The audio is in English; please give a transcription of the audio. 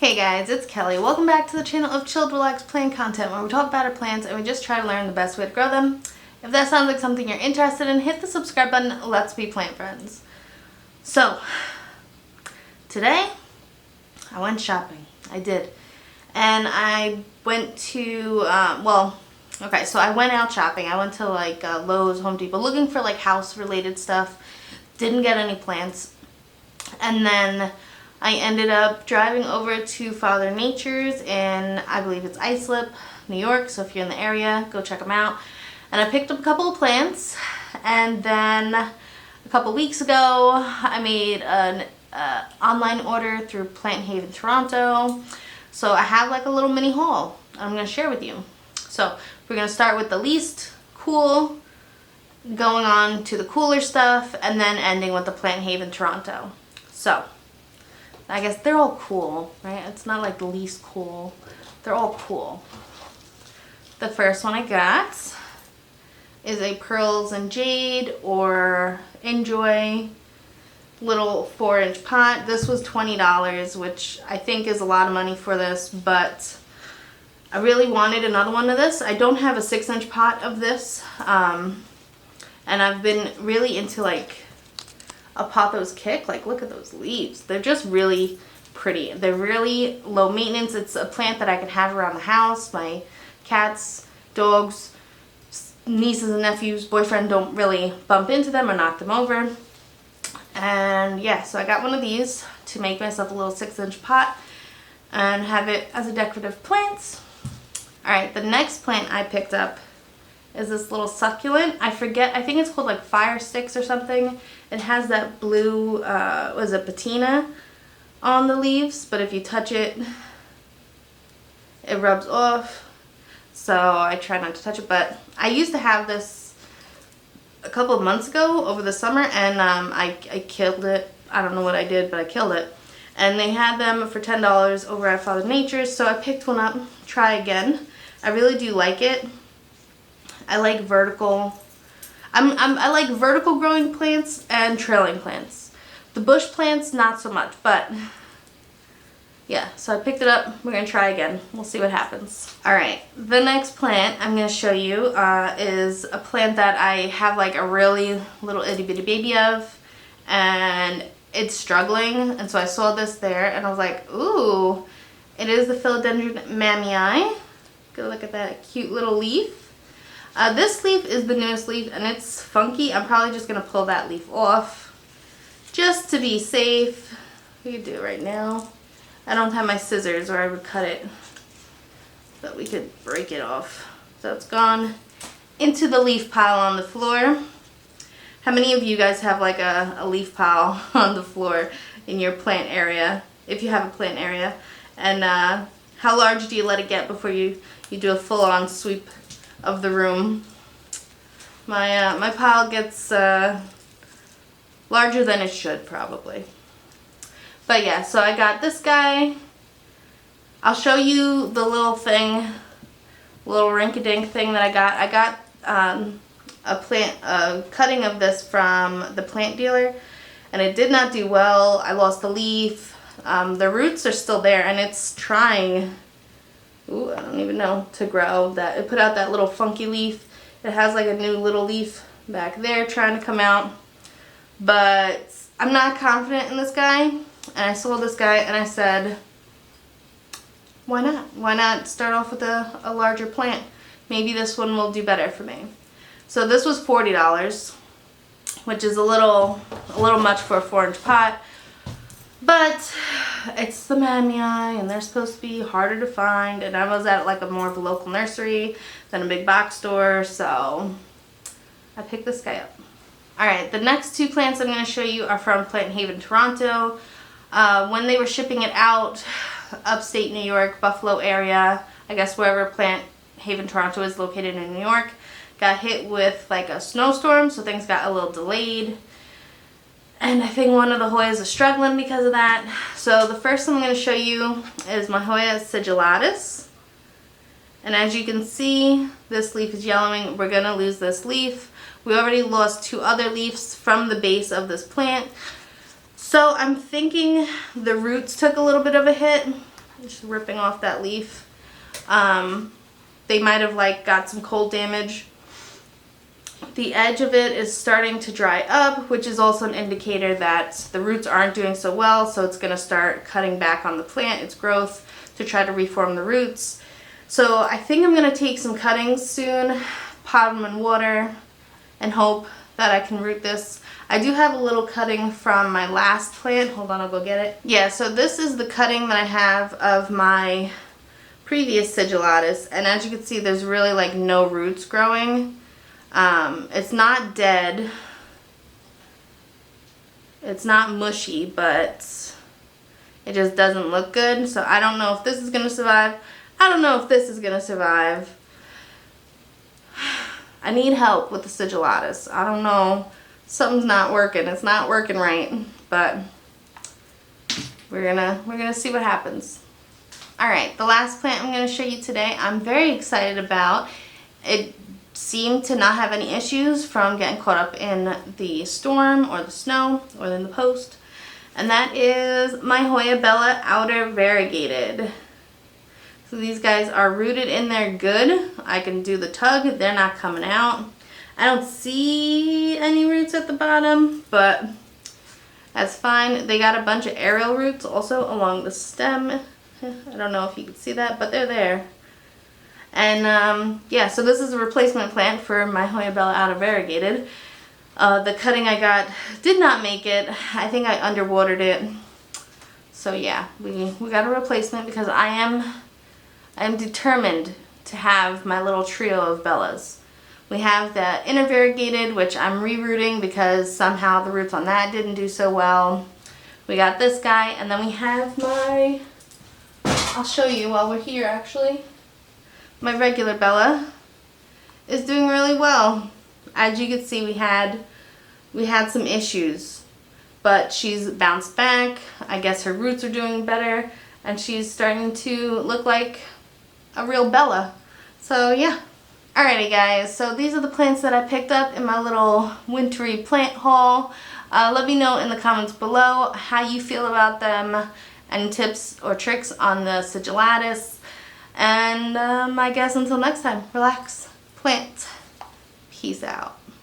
Hey guys, it's Kelly. Welcome back to the channel of chilled, relaxed plant content where we talk about our plants and we just try to learn the best way to grow them. If that sounds like something you're interested in, hit the subscribe button. Let's be plant friends. So, today I went shopping. I did. And I went to, so I went out shopping. I went to like Lowe's, Home Depot, looking for like house related stuff. Didn't get any plants. And then I ended up driving over to Father Nature's in, I believe it's Islip, New York. So if you're in the area, go check them out. And I picked up a couple of plants. And then a couple weeks ago, I made an online order through Plant Haven Toronto. So I have like a little mini haul I'm going to share with you. So we're going to start with the least cool, going on to the cooler stuff, and then ending with the Plant Haven Toronto. So I guess they're all cool, right? It's not like the least cool. They're all cool. The first one I got is a Pearls and Jade or Enjoy little 4-inch pot. This was $20, which I think is a lot of money for this, but I really wanted another one of this. I don't have a 6-inch pot of this, and I've been really into like a pothos kick. Like, look at those leaves. They're just really pretty. They're really low maintenance. It's a plant that I can have around the house. My cats, dogs, nieces and nephews, boyfriend don't really bump into them or knock them over. And yeah, so I got one of these to make myself a little 6-inch pot and have it as a decorative plant. Alright, the next plant I picked up is this little succulent. I think it's called like Fire Sticks or something. It has that blue, patina on the leaves, but if you touch it, it rubs off. So I try not to touch it, but I used to have this a couple of months ago over the summer, and I killed it. I don't know what I did, but I killed it. And they had them for $10 over at Father Nature's, so I picked one up, try again. I really do like it. I like vertical. I like vertical growing plants and trailing plants. The bush plants, not so much, but yeah, so I picked it up. We're going to try again. We'll see what happens. Alright, the next plant I'm going to show you is a plant that I have like a really little itty bitty baby of, and it's struggling, and so I saw this there and I was like, ooh, it is the Philodendron Mammy Eye. Go look at that cute little leaf. This leaf is the newest leaf and it's funky. I'm probably just going to pull that leaf off just to be safe. We could do it right now. I don't have my scissors or I would cut it, but we could break it off. So it's gone into the leaf pile on the floor. How many of you guys have like a leaf pile on the floor in your plant area, if you have a plant area? And how large do you let it get before you do a full-on sweep of the room? My pile gets larger than it should probably. But yeah, so I got this guy. I'll show you the little rink-a-dink thing that I got. I got a cutting of this from the plant dealer, and it did not do well. I lost the leaf. The roots are still there, and it's trying, ooh, I don't even know, to grow. That it put out that little funky leaf. It has like a new little leaf back there trying to come out, but I'm not confident in this guy. And I saw this guy and I said, why not? Why not start off with a larger plant? Maybe this one will do better for me. So this was $40, which is a little much for a 4-inch pot. But it's the Mammy Eye and they're supposed to be harder to find. And I was at like more of a local nursery than a big box store. So I picked this guy up. Alright, the next two plants I'm going to show you are from Plant Haven Toronto. When they were shipping it out upstate New York, Buffalo area, I guess wherever Plant Haven Toronto is located in New York, got hit with like a snowstorm, so things got a little delayed. And I think one of the Hoyas is struggling because of that. So the first one I'm going to show you is my Hoya Sigilitis. And as you can see, this leaf is yellowing. We're going to lose this leaf. We already lost 2 other leaves from the base of this plant. So I'm thinking the roots took a little bit of a hit. Just ripping off that leaf. They might have like got some cold damage. The edge of it is starting to dry up, which is also an indicator that the roots aren't doing so well, so it's going to start cutting back on the plant, its growth, to try to reform the roots. So I think I'm going to take some cuttings soon, pot them in water, and hope that I can root this. I do have a little cutting from my last plant. Hold on, I'll go get it. Yeah, so this is the cutting that I have of my previous Sigilitis, and as you can see, there's really like no roots growing. It's not dead. It's not mushy, but it just doesn't look good. So I don't know if this is going to survive. I don't know if this is going to survive. I need help with the Sigilitis. I don't know. Something's not working. It's not working right, but we're gonna see what happens. All right, the last plant I'm going to show you today, I'm very excited about. It seemed to not have any issues from getting caught up in the storm or the snow or in the post. And that is my Hoya Bella outer variegated. So these guys are rooted in there good. I can do the tug. They're not coming out. I don't see any roots at the bottom, but that's fine. They got a bunch of aerial roots also along the stem. I don't know if you can see that, but they're there. And yeah, so this is a replacement plant for my Hoya Bella outer variegated. The cutting I got did not make it. I think I underwatered it. So yeah, we got a replacement because I am determined to have my little trio of Bellas. We have the inner variegated, which I'm rerooting because somehow the roots on that didn't do so well. We got this guy, and then we have my, I'll show you while we're here actually. My regular Bella is doing really well. As you can see, we had some issues, but she's bounced back. I guess her roots are doing better, and she's starting to look like a real Bella. So yeah. Alrighty guys, so these are the plants that I picked up in my little wintry plant haul. Let me know in the comments below how you feel about them, and tips or tricks on the Sigilitis. And I guess until next time, relax, plant, peace out.